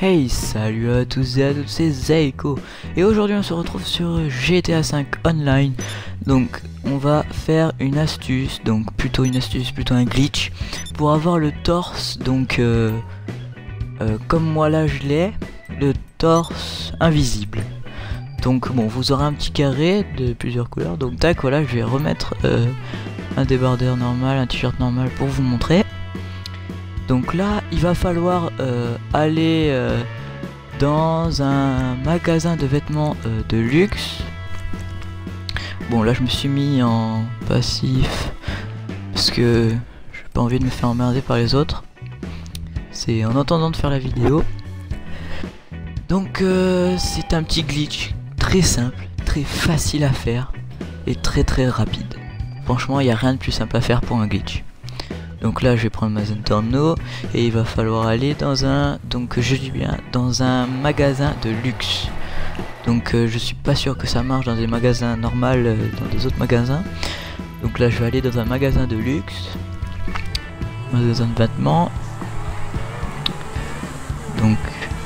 Hey, salut à tous et à toutes, c'est Zeiko et aujourd'hui on se retrouve sur GTA 5 Online. Donc on va faire une astuce, plutôt un glitch pour avoir le torse, comme moi là je l'ai, le torse invisible. Donc bon, vous aurez un petit carré de plusieurs couleurs, donc tac, voilà, je vais remettre un débardeur normal, un t-shirt normal pour vous montrer. Donc là, il va falloir aller dans un magasin de vêtements de luxe. Bon, là je me suis mis en passif parce que j'ai pas envie de me faire emmerder par les autres. C'est en attendant de faire la vidéo. Donc c'est un petit glitch très simple, très facile à faire et très rapide. Franchement, il n'y a rien de plus simple à faire pour un glitch. Donc là je vais prendre ma Zentorno et il va falloir aller dans un, dans un magasin de luxe. Donc je suis pas sûr que ça marche dans des magasins normaux, dans des autres magasins. Donc là je vais aller dans un magasin de luxe, magasin de vêtements. Donc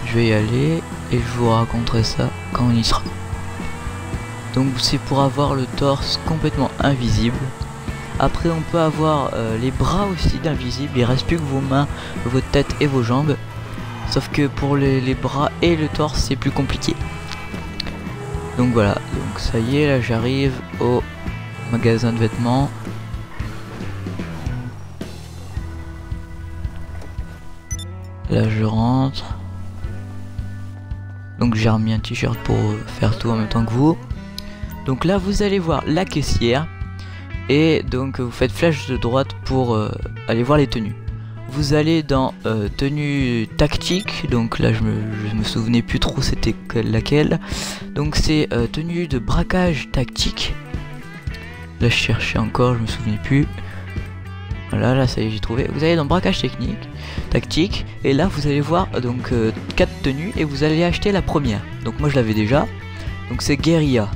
je vais y aller et je vous raconterai ça quand on y sera. Donc c'est pour avoir le torse complètement invisible. Après on peut avoir les bras aussi d'invisible, il reste plus que vos mains, votre tête et vos jambes. Sauf que pour les bras et le torse c'est plus compliqué. Donc voilà, donc ça y est, là j'arrive au magasin de vêtements. Là je rentre. Donc j'ai remis un t-shirt pour faire tout en même temps que vous. Donc là vous allez voir la caissière. Et donc vous faites flèche de droite pour aller voir les tenues. Vous allez dans tenue tactique. Donc là je me souvenais plus trop c'était laquelle. Donc c'est tenue de braquage tactique. Là je cherchais encore, je me souvenais plus. Voilà, là ça y est, j'ai trouvé. Vous allez dans braquage tactique. Et là vous allez voir donc 4 tenues et vous allez acheter la première. Donc moi je l'avais déjà. Donc c'est guérilla.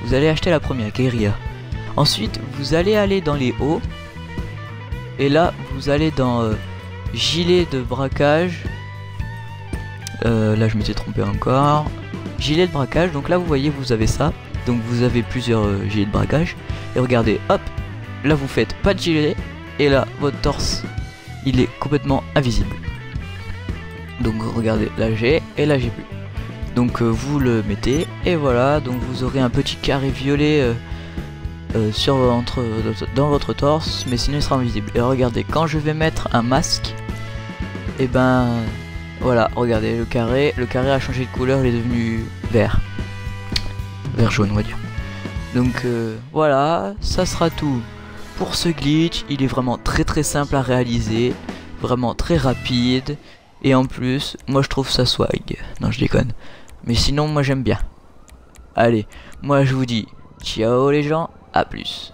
Vous allez acheter la première, guérilla. Ensuite, vous allez aller dans les hauts. Et là, vous allez dans gilet de braquage. Là, je m'étais trompé encore. Gilet de braquage. Donc là, vous voyez, vous avez ça. Donc vous avez plusieurs gilets de braquage. Et regardez, hop. Là, vous faites pas de gilet. Et là, votre torse, il est complètement invisible. Donc regardez, là j'ai. Et là, j'ai plus. Donc vous le mettez. Et voilà. Donc vous aurez un petit carré violet. Dans votre torse, mais sinon il sera invisible. Et regardez, quand je vais mettre un masque, et ben voilà, regardez, le carré a changé de couleur, il est devenu vert jaune, on va dire. Donc voilà, ça sera tout pour ce glitch. Il est vraiment très simple à réaliser, vraiment très rapide, et en plus moi je trouve ça swag. Non, je déconne, mais sinon moi j'aime bien. Allez, moi je vous dis ciao les gens, à plus.